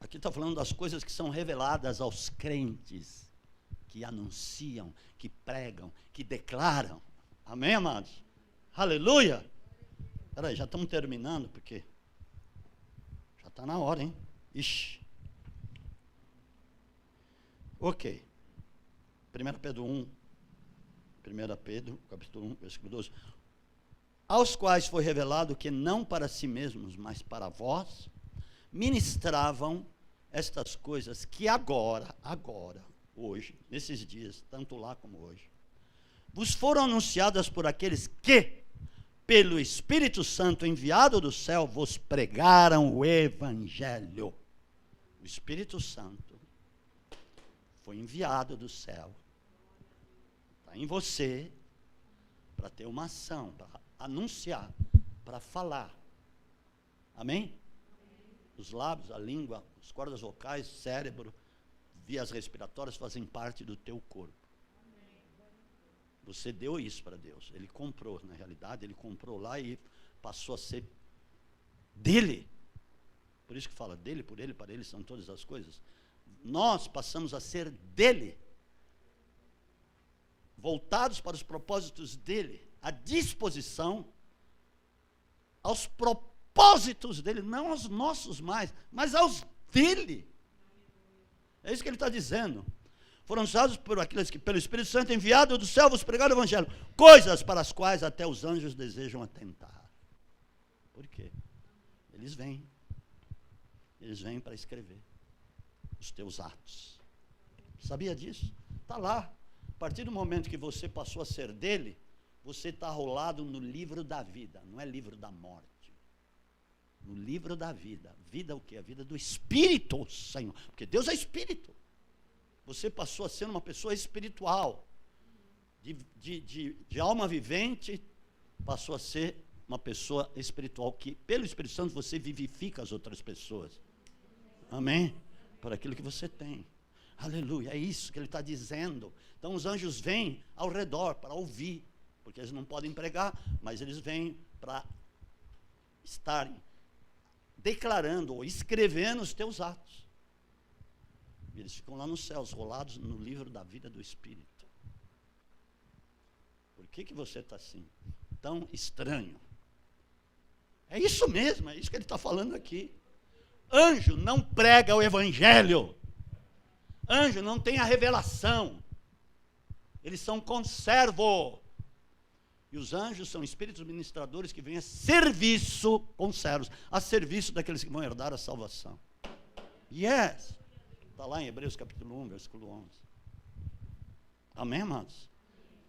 Aqui está falando das coisas que são reveladas aos crentes, que anunciam, que pregam, que declaram. Amém, amados? Aleluia! Espera aí, já estamos terminando, porque já está na hora, hein? Ixi. Ok. 1 Pedro 1, 1 Pedro, capítulo 1, versículo 12. Aos quais foi revelado que não para si mesmos, mas para vós, ministravam estas coisas que agora, hoje, nesses dias, tanto lá como hoje, vos foram anunciadas por aqueles que, pelo Espírito Santo enviado do céu, vos pregaram o Evangelho. O Espírito Santo foi enviado do céu, está em você, para ter uma ação, para anunciar, para falar. Amém? Os lábios, a língua, as cordas vocais, o cérebro, vias respiratórias fazem parte do teu corpo. Você deu isso para Deus, Ele comprou, na realidade, Ele comprou lá e passou a ser dele. Por isso que fala dele, por ele, para ele são todas as coisas. Nós passamos a ser dele, voltados para os propósitos dele, à disposição, aos propósitos dele, não aos nossos mais, mas aos dele. É isso que ele está dizendo. foram usados por aqueles que, pelo Espírito Santo, enviado do céu, vos pregaram o Evangelho, coisas para as quais até os anjos desejam atentar. Por quê? Eles vêm para escrever os teus atos. Sabia disso? Está lá. A partir do momento que você passou a ser dele, você está rolado no livro da vida, não é livro da morte. No livro da vida. Vida o quê? A vida do Espírito, Senhor. Porque Deus é Espírito. Você passou a ser uma pessoa espiritual. De alma vivente, passou a ser uma pessoa espiritual, que pelo Espírito Santo você vivifica as outras pessoas. Amém? Por aquilo que você tem. Aleluia, é isso que ele está dizendo. Então os anjos vêm ao redor para ouvir, porque eles não podem pregar, mas eles vêm para estarem declarando ou escrevendo os teus atos. E eles ficam lá nos céus, rolados no livro da vida do Espírito. Por que você está assim, tão estranho? É isso mesmo, é isso que ele está falando aqui. Anjo não prega o Evangelho. Anjo não tem a revelação. Eles são conservo. E os anjos são espíritos ministradores que vêm a serviço, conservos, a serviço daqueles que vão herdar a salvação. Yes. Está lá em Hebreus capítulo 1, versículo 11. Amém, amados?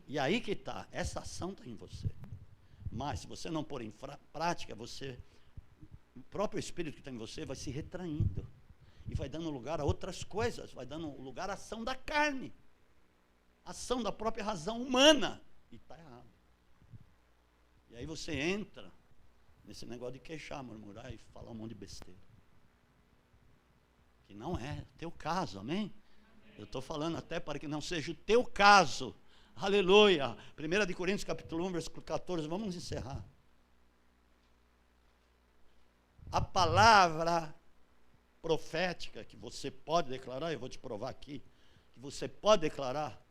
E aí que está, essa ação está em você. Mas se você não pôr em prática, o próprio Espírito que está em você vai se retraindo. E vai dando lugar a outras coisas, vai dando lugar à ação da carne. Ação da própria razão humana. E está errado. E aí você entra nesse negócio de queixar, murmurar e falar um monte de besteira. Que não é teu caso, amém? Eu estou falando até para que não seja o teu caso. Aleluia. 1 Coríntios capítulo 1, versículo 14, vamos encerrar. A palavra profética que você pode declarar, eu vou te provar aqui, que você pode declarar,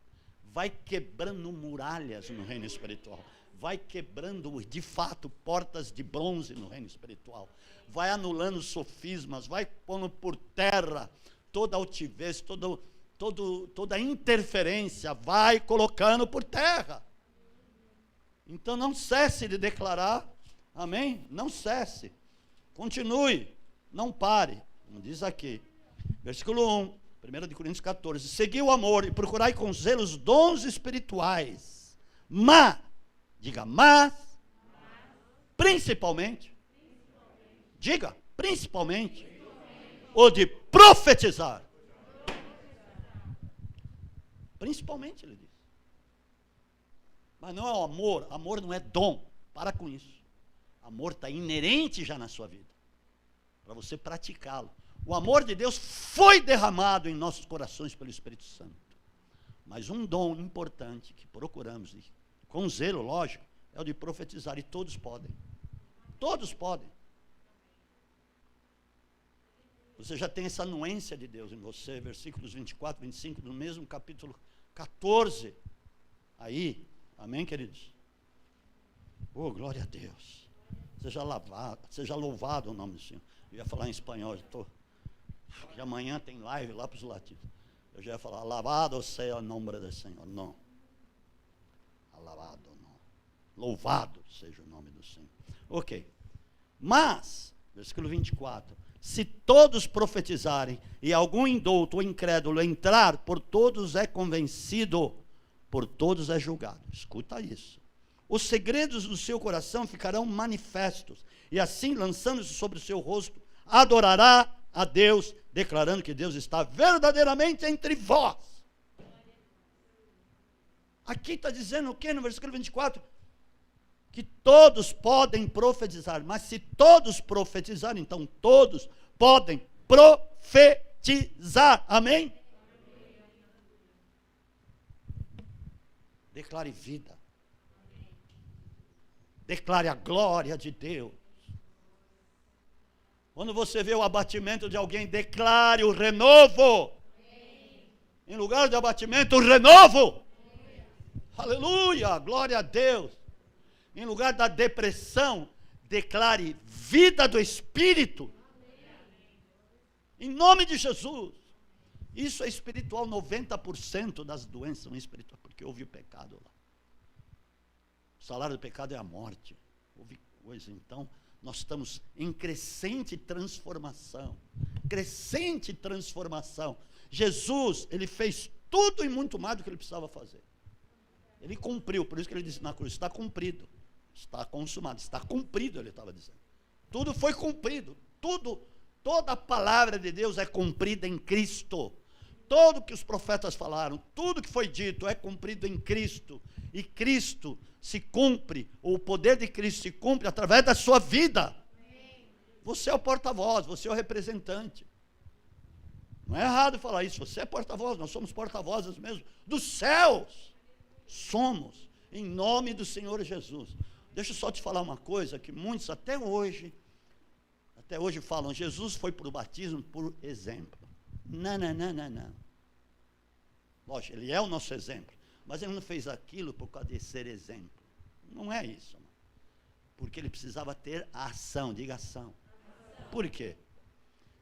vai quebrando muralhas no reino espiritual. Vai quebrando, de fato, portas de bronze no reino espiritual. Vai anulando sofismas, vai pondo por terra toda altivez, toda interferência, vai colocando por terra. Então não cesse de declarar, amém? Não cesse, continue, não pare, como diz aqui, versículo 1, 1 Coríntios 14, segui o amor e procurai com zelo os dons espirituais, diga, mas, principalmente, diga, principalmente, o de profetizar. Principalmente, ele diz. Mas não é o amor não é dom, para com isso. Amor está inerente já na sua vida, para você praticá-lo. O amor de Deus foi derramado em nossos corações pelo Espírito Santo. Mas um dom importante que procuramos, com zelo, lógico, é o de profetizar, e todos podem. Todos podem. Você já tem essa anuência de Deus em você, versículos 24, 25, do mesmo capítulo 14. Aí, amém, queridos? Oh, glória a Deus. Seja louvado o nome do Senhor. Eu ia falar em espanhol, porque amanhã tem live lá para os latinos. Eu já ia falar, alabado seja o nome do Senhor. Não. Alabado, não. Louvado seja o nome do Senhor. Ok. Mas, versículo 24. Se todos profetizarem, e algum indouto ou incrédulo entrar, por todos é convencido, por todos é julgado. Escuta isso. Os segredos do seu coração ficarão manifestos, e assim, lançando-se sobre o seu rosto, adorará a Deus, declarando que Deus está verdadeiramente entre vós. Aqui está dizendo o que no versículo 24? Que todos podem profetizar, mas se todos profetizarem, então todos podem profetizar, amém? Declare vida, declare a glória de Deus. Quando você vê o abatimento de alguém, declare o renovo. Em lugar de abatimento, o renovo. Aleluia, glória a Deus. Em lugar da depressão, declare vida do Espírito. Em nome de Jesus. Isso é espiritual, 90% das doenças são espirituais, porque houve o pecado lá. O salário do pecado é a morte. Houve coisa, então, nós estamos em crescente transformação. Crescente transformação. Jesus, ele fez tudo e muito mais do que ele precisava fazer. Ele cumpriu, por isso que ele disse na cruz, está cumprido, está consumado, está cumprido, ele estava dizendo. Tudo foi cumprido, tudo, toda a palavra de Deus é cumprida em Cristo. Tudo que os profetas falaram, tudo que foi dito é cumprido em Cristo. E Cristo se cumpre, ou o poder de Cristo se cumpre através da sua vida. Você é o porta-voz, você é o representante. Não é errado falar isso, você é porta-voz, nós somos porta-vozes mesmo, dos céus. Somos, em nome do Senhor Jesus. Deixa eu só te falar uma coisa, que muitos até hoje falam, Jesus foi para o batismo por exemplo. Não. Lógico, ele é o nosso exemplo, mas ele não fez aquilo por causa de ser exemplo. Não é isso, não. Porque ele precisava ter a ação, diga ação. Por quê?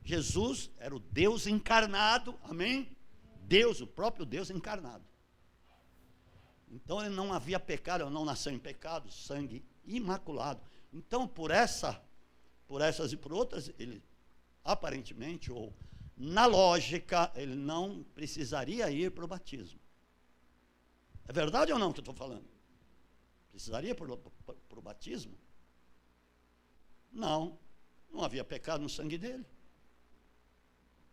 Jesus era o Deus encarnado, amém? Deus, o próprio Deus encarnado. Então ele não havia pecado, ele não nasceu em pecado, sangue imaculado. Então por essas e por outras, ele aparentemente, ou na lógica, ele não precisaria ir para o batismo. É verdade ou não que eu estou falando? Precisaria para o batismo? Não havia pecado no sangue dele.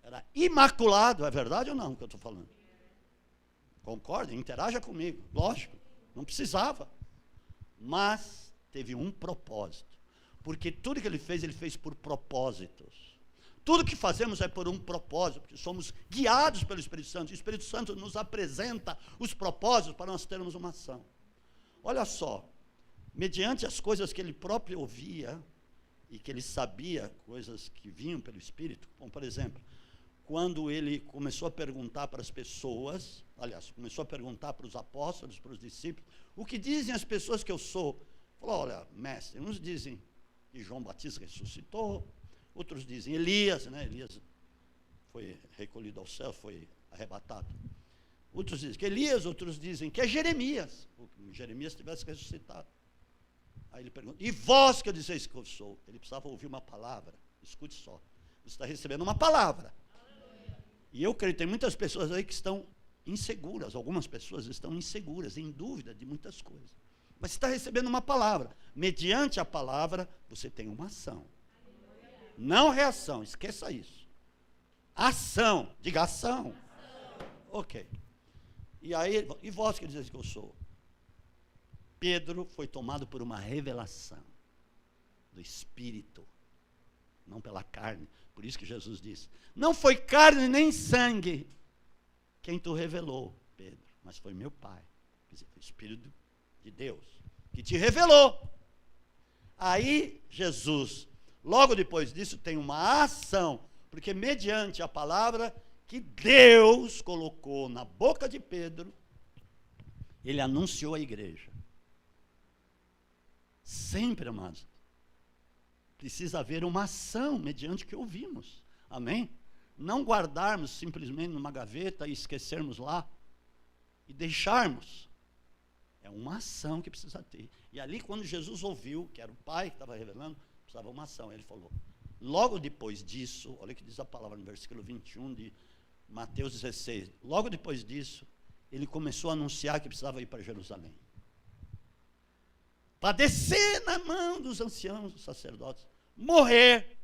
Era imaculado, é verdade ou não que eu estou falando? Concorda? Interaja comigo, lógico, não precisava. Mas teve um propósito. Porque tudo que ele fez por propósitos. Tudo que fazemos é por um propósito, porque somos guiados pelo Espírito Santo. O Espírito Santo nos apresenta os propósitos para nós termos uma ação. Olha só, mediante as coisas que ele próprio ouvia, e que ele sabia, coisas que vinham pelo Espírito, como por exemplo, quando ele começou a perguntar para as pessoas, aliás, começou a perguntar para os apóstolos, para os discípulos, o que dizem as pessoas que eu sou? Falou, olha, mestre, uns dizem que João Batista ressuscitou, outros dizem Elias, né? Elias foi recolhido ao céu, foi arrebatado. Outros dizem que Elias, outros dizem que é Jeremias, porque Jeremias tivesse ressuscitado. Aí ele pergunta, e vós que dizeis que eu sou? Ele precisava ouvir uma palavra, escute só, você está recebendo uma palavra. E eu creio que tem muitas pessoas aí que estão inseguras, algumas pessoas estão inseguras, em dúvida de muitas coisas. Mas você está recebendo uma palavra, mediante a palavra, você tem uma ação. Não reação, esqueça isso. Ação, diga ação. Ok. E aí, e vós que dizeis que eu sou? Pedro foi tomado por uma revelação do Espírito, não pela carne. Por isso que Jesus disse, não foi carne nem sangue quem tu revelou, Pedro, mas foi meu Pai. Quer dizer, foi o Espírito de Deus que te revelou. Aí Jesus, logo depois disso, tem uma ação, porque mediante a palavra que Deus colocou na boca de Pedro, ele anunciou à igreja. Sempre, amados, precisa haver uma ação mediante o que ouvimos, amém? Não guardarmos simplesmente numa gaveta e esquecermos lá, e deixarmos. É uma ação que precisa ter. E ali quando Jesus ouviu, que era o Pai que estava revelando, precisava uma ação. Ele falou, logo depois disso, olha o que diz a palavra no versículo 21 de Mateus 16, logo depois disso, ele começou a anunciar que precisava ir para Jerusalém. Padecer na mão dos anciãos, dos sacerdotes, morrer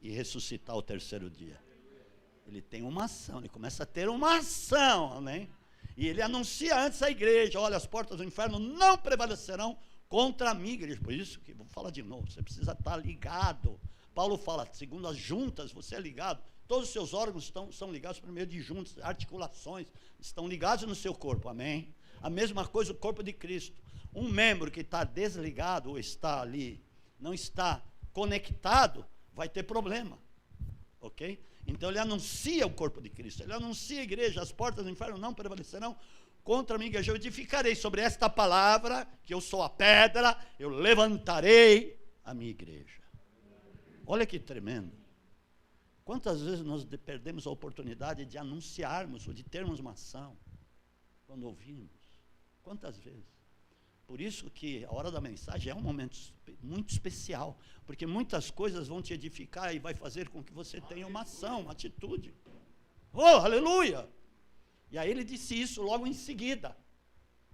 e ressuscitar ao terceiro dia. Ele tem uma ação, ele começa a ter uma ação, amém? E ele anuncia antes à igreja, olha, as portas do inferno não prevalecerão contra a minha igreja. Por isso que, vou falar de novo, você precisa estar ligado. Paulo fala, segundo as juntas, você é ligado. Todos os seus órgãos são ligados por meio de juntas, articulações, estão ligados no seu corpo, amém? A mesma coisa o corpo de Cristo. Um membro que está desligado ou está ali, não está conectado, vai ter problema, ok? Então ele anuncia o corpo de Cristo, ele anuncia a igreja, as portas do inferno não prevalecerão contra a minha igreja. Eu edificarei sobre esta palavra, que eu sou a pedra, eu levantarei a minha igreja. Olha que tremendo. Quantas vezes nós perdemos a oportunidade de anunciarmos ou de termos uma ação quando ouvimos? Quantas vezes? Por isso que a hora da mensagem é um momento muito especial, porque muitas coisas vão te edificar e vai fazer com que você tenha uma ação, uma atitude. Oh, aleluia! E aí ele disse isso logo em seguida.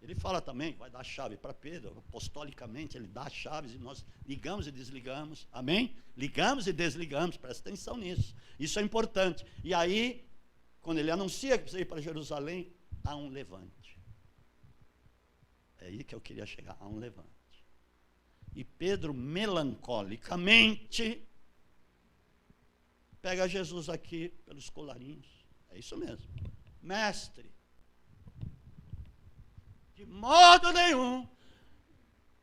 Ele fala também, vai dar a chave para Pedro, apostolicamente ele dá as chaves e nós ligamos e desligamos, amém? Ligamos e desligamos, presta atenção nisso, isso é importante. E aí, quando ele anuncia que precisa ir para Jerusalém, há um levante. É aí que eu queria chegar, há um levante. E Pedro, melancolicamente, pega Jesus aqui pelos colarinhos, é isso mesmo. Mestre, de modo nenhum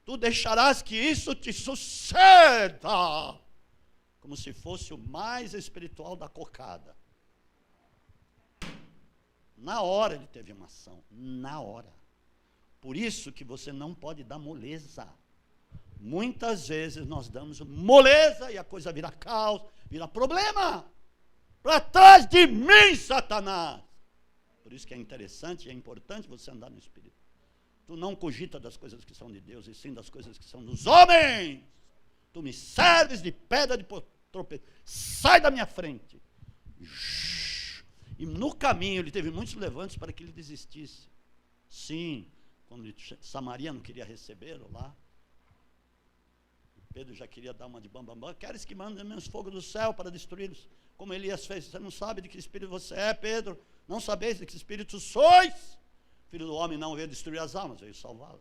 tu deixarás que isso te suceda, como se fosse o mais espiritual da cocada. Na hora ele teve uma ação, na hora. Por isso que você não pode dar moleza. Muitas vezes nós damos moleza e a coisa vira caos, vira problema. Para trás de mim, Satanás. Por isso que é interessante e é importante você andar no Espírito. Tu não cogita das coisas que são de Deus, e sim das coisas que são dos homens. Tu me serves de pedra de tropeço. Sai da minha frente. E no caminho ele teve muitos levantes para que ele desistisse. Sim, quando Samaria não queria recebê-lo lá, Pedro já queria dar uma de bambambam. Queres que mande meus fogo do céu para destruí-los? Como Elias fez. Você não sabe de que espírito você é, Pedro? Não sabeis de que espírito sois? Filho do homem não veio destruir as almas, veio salvá-las.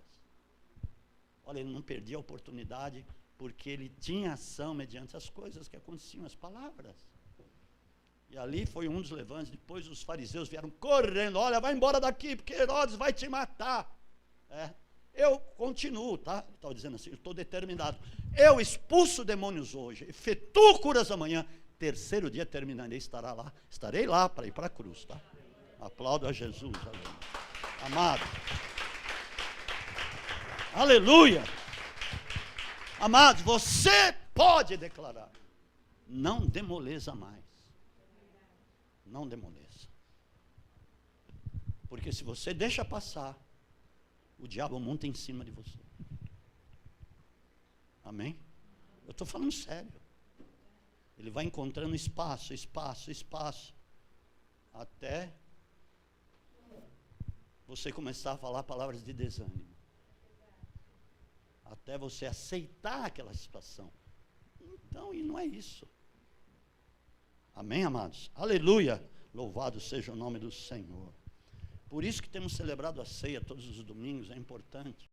Olha, ele não perdia a oportunidade, porque ele tinha ação mediante as coisas que aconteciam, as palavras. E ali foi um dos levantes. Depois os fariseus vieram correndo. Olha, vai embora daqui, porque Herodes vai te matar. Eu continuo, tá? Estava dizendo assim, eu estou determinado. Eu expulso demônios hoje, efetuo curas amanhã. Terceiro dia terminarei, estarei lá para ir para a cruz, tá? Aplaudo a Jesus, aleluia. Amado. Aleluia. Amados, você pode declarar. Não demoleza mais. Não demoleça. Porque se você deixa passar, o diabo monta em cima de você. Amém? Eu estou falando sério. Ele vai encontrando espaço, até você começar a falar palavras de desânimo. Até você aceitar aquela situação. Então, e não é isso. Amém, amados? Aleluia! Louvado seja o nome do Senhor. Por isso que temos celebrado a ceia todos os domingos, é importante.